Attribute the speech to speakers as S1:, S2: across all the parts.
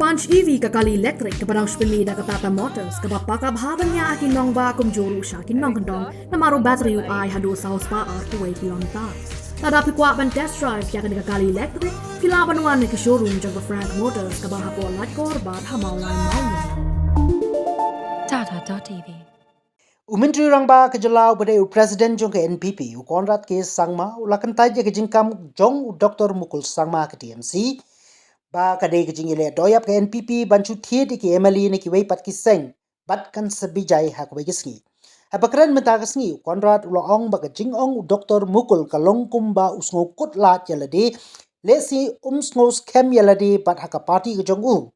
S1: punch EV kakali electric kepadang spelida ke Tata Motors ke bapaka bhabannya akin nong ba kum juru sya kin nong kendong na maru battery UI hadu saus pa ar 2 kilometer. Tada pikwa ban test drive ya ke kakali electric kila banuan ke showroom jang Frank Motors ke bahapo lat korbat hamau lain mau.
S2: Tata.tv
S3: Umentri rangba ke Jelau pada Presiden jong ke NPP Conrad ke sangma ulakan taja ke jingkam jong Dr. Mukul sangma ke TMC ba kadai ke jingile doyap ke NPP bancu thiet ke MLE ne ki wei pat ki seng bat kan sebijai hak wei gisngi apa Kren menta gisngi Conrad ulang ba ke jingong Dr. Mukul kalong Kumba usngo Kutlad yalade lesi sngo scam yalade bat hak party ke jong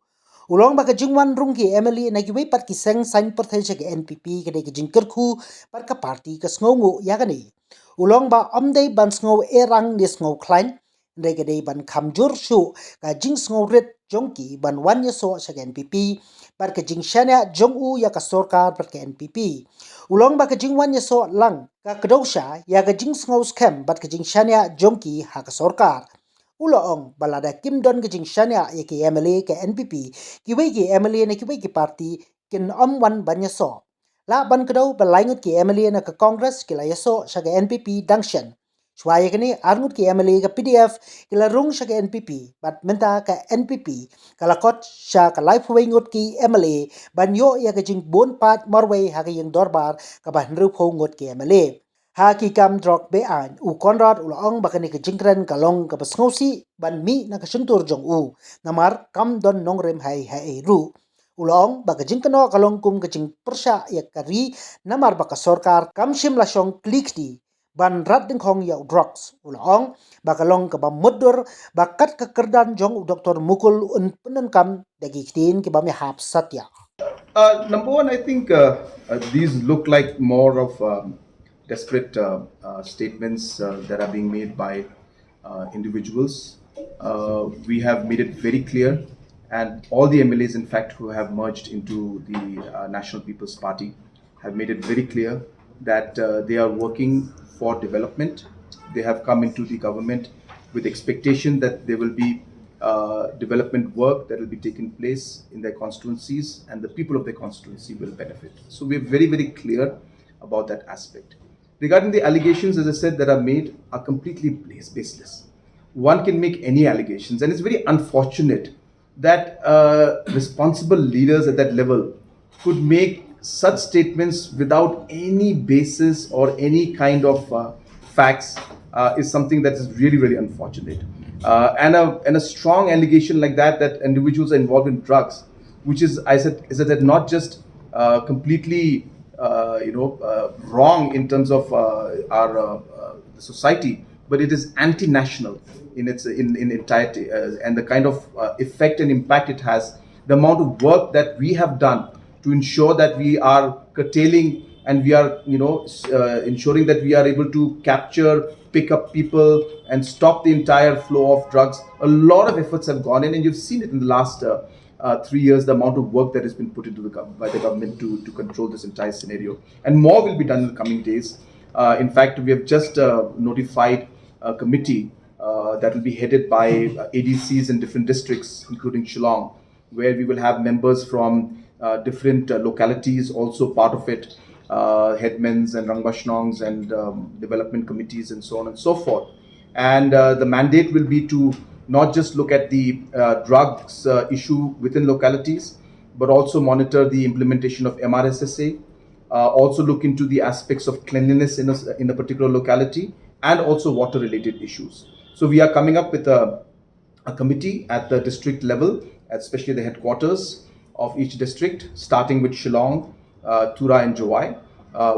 S3: ulang ba ke jingwan rung ki MLE ne ki wei pat ki seng sign perthai ke NPP ke de ke jingker khu bat ka party ke sngo ya gani ulang ba amdei ban sngo erang ni sngo klein Ndai ban kamjur shu ka jing sngoret jongki ban wanya so sa NPP bar ka jing shana jongu ya ka sorkar bar ka NPP ulong ba ka jing wanya so lang ka kedosha ya ka jing sngo scam bar ka jing shana jongki ha ka sorkar ulong balada kimdon ka jing shana ya ki MLA ka NPP ki wei ki MLA na ki wei ki party kin wan banya so la ban kedau balaingut ki MLA na ka Congress ki la yaso sa ka NPP dangshan Suaya kini arngut ki MLA ka PDF kila rung siya ka NPP bat menta ka NPP kalakot siya ka life ngut ki MLA banyo ya ka jing bon pat marway ha ka yung dorbar ka bahnru po ngut ki MLA. Ha ki kam drog bean u Conrad ulaong bakani ka jingkren kalong ka basngosi ban mi na ka suntur jong namar kam don nongrem hai hai ru. Ulong baka jingkano kalong kum ka jing persya ya kari namar baka sorkar kam sim lasyong klikdi ban rat ding hong ya drugs ulong bakalong ke Pohdor bakat kekerdan jong Dr. Mukul un Pyndonkam dagi Ktien ke bami hap satya.
S4: Number one, I think these look like more of desperate statements that are being made by individuals. We have made it very clear, and all the MLAs, in fact, who have merged into the National People's Party, have made it very clear that they are working for development. They have come into the government with expectation that there will be development work that will be taking place in their constituencies and the people of their constituency will benefit. So we're very, very clear about that aspect. Regarding the allegations, as I said, that are made are completely baseless. One can make any allegations, and it's very unfortunate that responsible leaders at that level could make such statements without any basis or any kind of facts is something that is really, really unfortunate. And a strong allegation like that individuals are involved in drugs, which is, I said, is that not just completely wrong in terms of our society, but it is anti-national in its in entirety, and the kind of effect and impact it has, the amount of work that we have done to ensure that we are curtailing and we are ensuring that we are able to capture, pick up people and stop the entire flow of drugs. A lot of efforts have gone in, and you've seen it in the last 3 years, the amount of work that has been put into by the government to control this entire scenario, and more will be done in the coming days. In fact, we have just notified a committee that will be headed by ADCs in different districts, including Shillong, where we will have members from different localities also part of it, headmans and rangbashnongs and development committees and so on and so forth. And the mandate will be to not just look at the drugs issue within localities, but also monitor the implementation of MRSSA, also look into the aspects of cleanliness in a particular locality, and also water related issues. So we are coming up with a committee at the district level, especially the headquarters of each district, starting with Shillong, Tura and Jowai,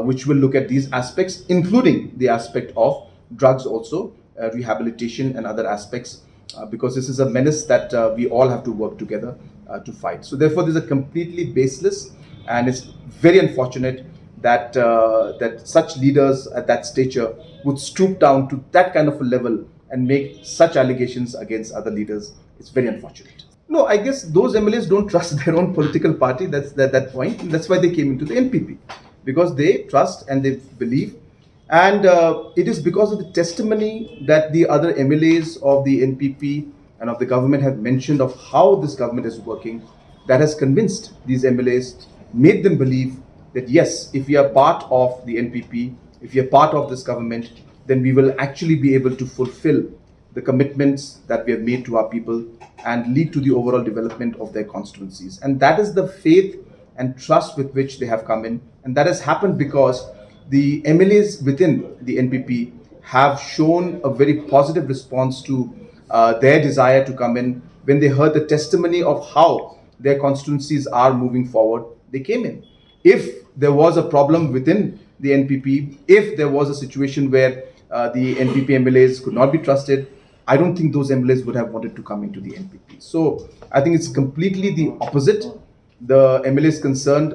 S4: which will look at these aspects, including the aspect of drugs also, rehabilitation and other aspects, because this is a menace that we all have to work together to fight. So therefore, this is a completely baseless, and it's very unfortunate that that such leaders at that stature would stoop down to that kind of a level and make such allegations against other leaders. It's very unfortunate. No, I guess those MLAs don't trust their own political party. That's that point. And that's why they came into the NPP, because they trust and they believe. And it is because of the testimony that the other MLAs of the NPP and of the government have mentioned of how this government is working, that has convinced these MLAs, made them believe that yes, if we are part of the NPP, if we are part of this government, then we will actually be able to fulfill the commitments that we have made to our people and lead to the overall development of their constituencies. And that is the faith and trust with which they have come in. And that has happened because the MLAs within the NPP have shown a very positive response to their desire to come in. When they heard the testimony of how their constituencies are moving forward, they came in. If there was a problem within the NPP, if there was a situation where the NPP MLAs could not be trusted, I don't think those MLAs would have wanted to come into the NPP. So I think it's completely the opposite. The MLAs concerned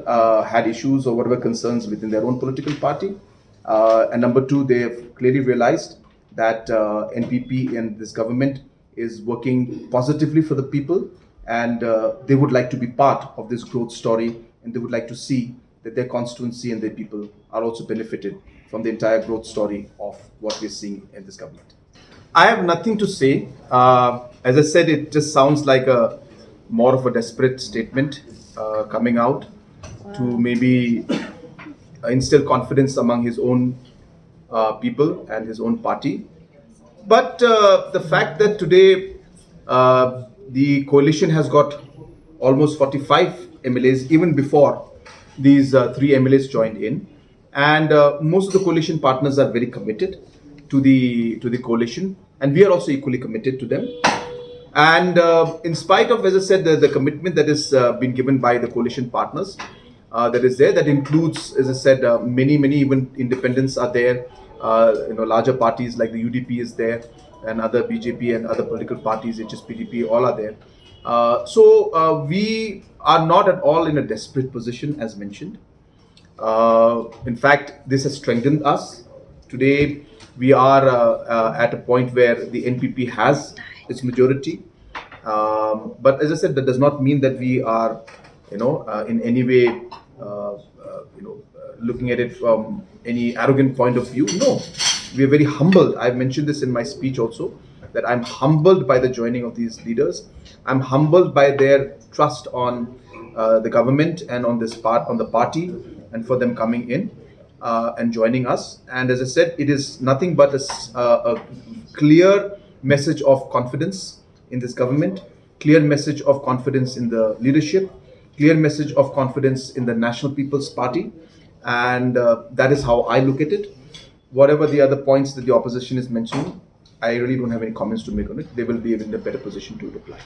S4: had issues or whatever concerns within their own political party. And number two, they have clearly realized that NPP and this government is working positively for the people, and they would like to be part of this growth story, and they would like to see that their constituency and their people are also benefited from the entire growth story of what we're seeing in this government. I have nothing to say. As I said, it just sounds like a more of a desperate statement coming out to maybe instill confidence among his own people and his own party. But the fact that today the coalition has got almost 45 MLAs, even before these three MLAs joined in, and most of the coalition partners are very committed to the coalition, and we are also equally committed to them. And in spite of, as I said, the commitment that has been given by the coalition partners, that is there, that includes, as I said, many even independents are there. Larger parties like the UDP is there, and other BJP and other political parties, HSPDP, all are there. So we are not at all in a desperate position, as mentioned. In fact, this has strengthened us. Today, we are at a point where the NPP has its majority. But as I said, that does not mean that we are, in any way, looking at it from any arrogant point of view. No, we are very humbled. I've mentioned this in my speech also, that I'm humbled by the joining of these leaders. I'm humbled by their trust on the government and on the party, and for them coming in and joining us. And as I said, it is nothing but a clear message of confidence in this government, clear message of confidence in the leadership, clear message of confidence in the National People's Party. And that is how I look at it. Whatever the other points that the opposition is mentioning, I really don't have any comments to make on it. They will be in a better position to reply.